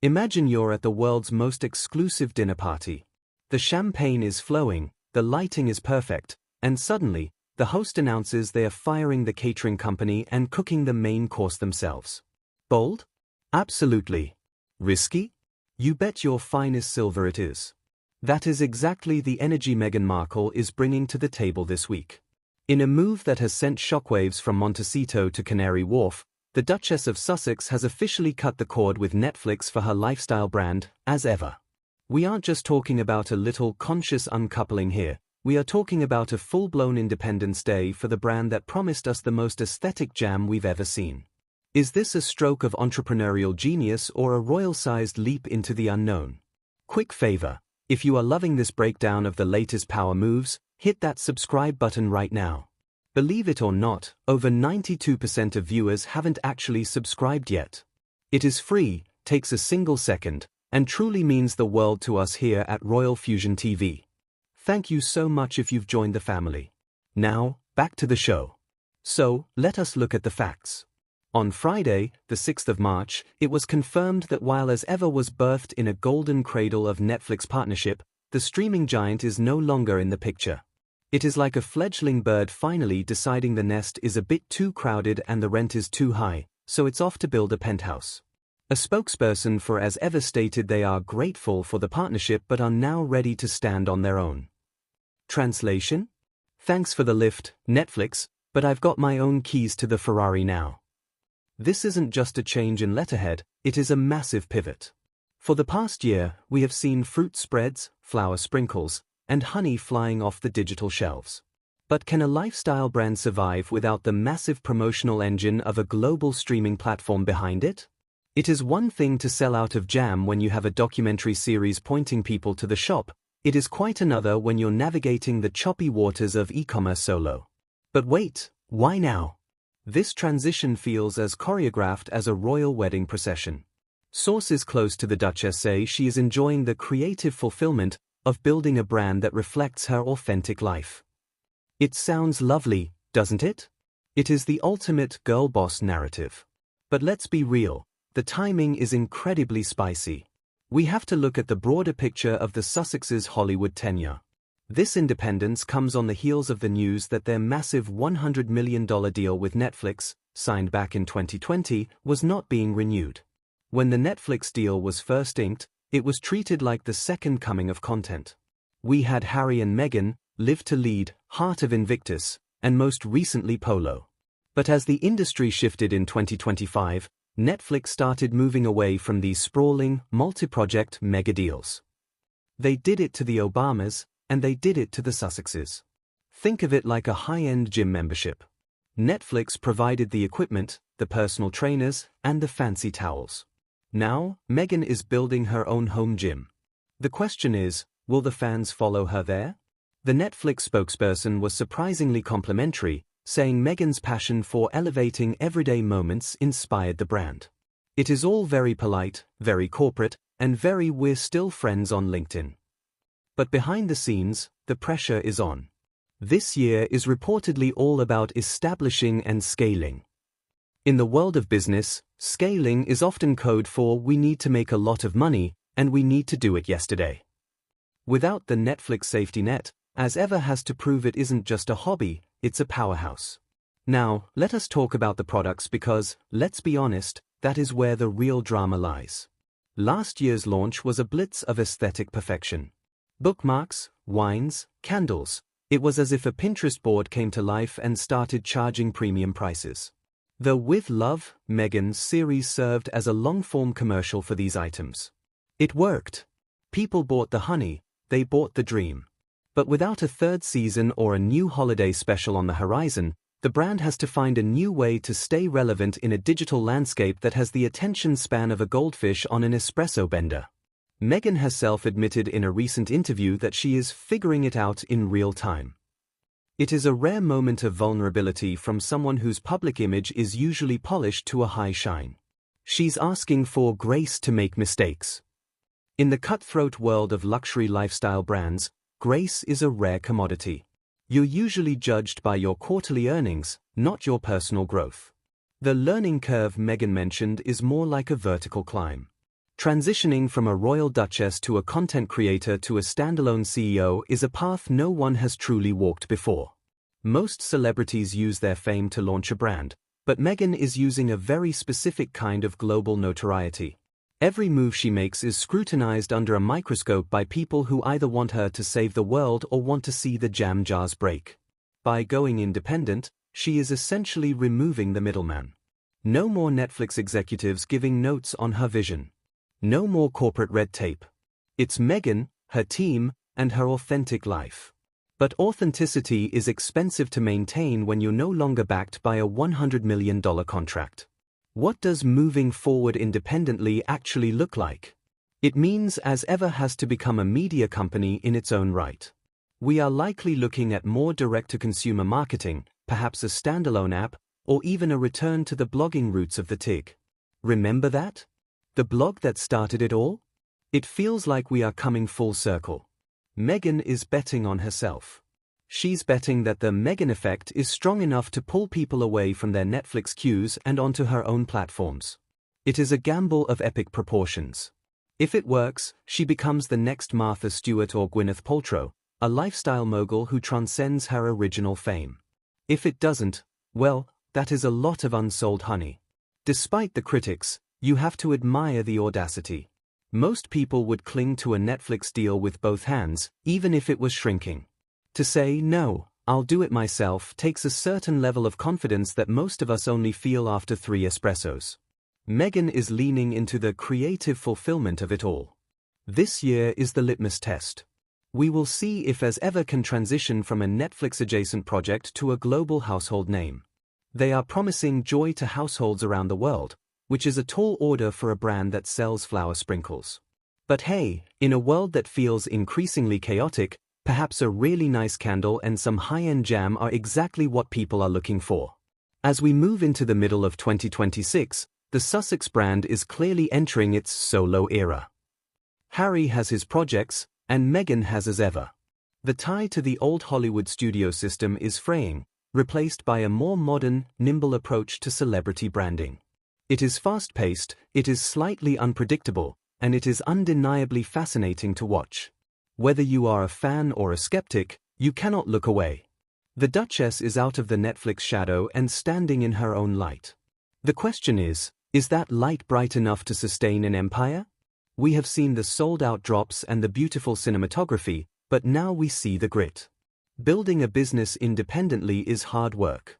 Imagine you're at the world's most exclusive dinner party. The champagne is flowing, the lighting is perfect, and suddenly, the host announces they are firing the catering company and cooking the main course themselves. Bold? Absolutely. Risky? You bet your finest silver it is. That is exactly the energy Meghan Markle is bringing to the table this week. In a move that has sent shockwaves from Montecito to Canary Wharf, the Duchess of Sussex has officially cut the cord with Netflix for her lifestyle brand, as ever. We aren't just talking about a little conscious uncoupling here, we are talking about a full-blown Independence Day for the brand that promised us the most aesthetic jam we've ever seen. Is this a stroke of entrepreneurial genius or a royal-sized leap into the unknown? Quick favor, if you are loving this breakdown of the latest power moves, hit that subscribe button right now. Believe it or not, over 92% of viewers haven't actually subscribed yet. It is free, takes a single second, and truly means the world to us here at Royal Fusion TV. Thank you so much if you've joined the family. Now, back to the show. So, let us look at the facts. On Friday, the 6th of March, it was confirmed that while As Ever was birthed in a golden cradle of Netflix partnership, the streaming giant is no longer in the picture. It is like a fledgling bird finally deciding the nest is a bit too crowded and the rent is too high, so it's off to build a penthouse. A spokesperson for As Ever stated they are grateful for the partnership but are now ready to stand on their own. Translation? Thanks for the lift, Netflix, but I've got my own keys to the Ferrari now. This isn't just a change in letterhead, it is a massive pivot. For the past year, we have seen fruit spreads, flour sprinkles, and honey flying off the digital shelves. But can a lifestyle brand survive without the massive promotional engine of a global streaming platform behind it? It is one thing to sell out of jam when you have a documentary series pointing people to the shop, it is quite another when you're navigating the choppy waters of e-commerce solo. But wait, why now? This transition feels as choreographed as a royal wedding procession. Sources close to the Duchess say she is enjoying the creative fulfillment of building a brand that reflects her authentic life. It sounds lovely, doesn't it? It is the ultimate girl boss narrative. But let's be real, the timing is incredibly spicy. We have to look at the broader picture of the Sussexes' Hollywood tenure. This independence comes on the heels of the news that their massive $100 million deal with Netflix, signed back in 2020, was not being renewed. When the Netflix deal was first inked, it was treated like the second coming of content. We had Harry and Meghan, Live to Lead, Heart of Invictus, and most recently Polo. But as the industry shifted in 2025, Netflix started moving away from these sprawling, multi-project mega deals. They did it to the Obamas, and they did it to the Sussexes. Think of it like a high-end gym membership. Netflix provided the equipment, the personal trainers, and the fancy towels. Now, Meghan is building her own home gym. The question is, will the fans follow her there? The Netflix spokesperson was surprisingly complimentary, saying Meghan's passion for elevating everyday moments inspired the brand. It is all very polite, very corporate, and very "we're still friends" on LinkedIn. But behind the scenes, the pressure is on. This year is reportedly all about establishing and scaling. In the world of business, scaling is often code for we need to make a lot of money, and we need to do it yesterday. Without the Netflix safety net, As Ever has to prove it isn't just a hobby, it's a powerhouse. Now, let us talk about the products because, let's be honest, that is where the real drama lies. Last year's launch was a blitz of aesthetic perfection. Bookmarks, wines, candles. It was as if a Pinterest board came to life and started charging premium prices. The With Love, Meghan series served as a long-form commercial for these items. It worked. People bought the honey, they bought the dream. But without a third season or a new holiday special on the horizon, the brand has to find a new way to stay relevant in a digital landscape that has the attention span of a goldfish on an espresso bender. Meghan herself admitted in a recent interview that she is figuring it out in real time. It is a rare moment of vulnerability from someone whose public image is usually polished to a high shine. She's asking for grace to make mistakes. In the cutthroat world of luxury lifestyle brands, grace is a rare commodity. You're usually judged by your quarterly earnings, not your personal growth. The learning curve Meghan mentioned is more like a vertical climb. Transitioning from a royal duchess to a content creator to a standalone CEO is a path no one has truly walked before. Most celebrities use their fame to launch a brand, but Meghan is using a very specific kind of global notoriety. Every move she makes is scrutinized under a microscope by people who either want her to save the world or want to see the jam jars break. By going independent, she is essentially removing the middleman. No more Netflix executives giving notes on her vision. No more corporate red tape. It's Meghan, her team, and her authentic life. But authenticity is expensive to maintain when you're no longer backed by a $100 million contract. What does moving forward independently actually look like? It means As Ever has to become a media company in its own right. We are likely looking at more direct-to-consumer marketing, perhaps a standalone app, or even a return to the blogging roots of the TIG. Remember that? The blog that started it all? It feels like we are coming full circle. Meghan is betting on herself. She's betting that the Meghan effect is strong enough to pull people away from their Netflix queues and onto her own platforms. It is a gamble of epic proportions. If it works, she becomes the next Martha Stewart or Gwyneth Paltrow, a lifestyle mogul who transcends her original fame. If it doesn't, well, that is a lot of unsold honey. Despite the critics, you have to admire the audacity. Most people would cling to a Netflix deal with both hands, even if it was shrinking. To say, no, I'll do it myself takes a certain level of confidence that most of us only feel after 3 espressos. Meghan is leaning into the creative fulfillment of it all. This year is the litmus test. We will see if As Ever can transition from a Netflix-adjacent project to a global household name. They are promising joy to households around the world, which is a tall order for a brand that sells flower sprinkles. But hey, in a world that feels increasingly chaotic, perhaps a really nice candle and some high-end jam are exactly what people are looking for. As we move into the middle of 2026, the Sussex brand is clearly entering its solo era. Harry has his projects, and Meghan has As Ever. The tie to the old Hollywood studio system is fraying, replaced by a more modern, nimble approach to celebrity branding. It is fast-paced, it is slightly unpredictable, and it is undeniably fascinating to watch. Whether you are a fan or a skeptic, you cannot look away. The Duchess is out of the Netflix shadow and standing in her own light. The question is that light bright enough to sustain an empire? We have seen the sold-out drops and the beautiful cinematography, but now we see the grit. Building a business independently is hard work.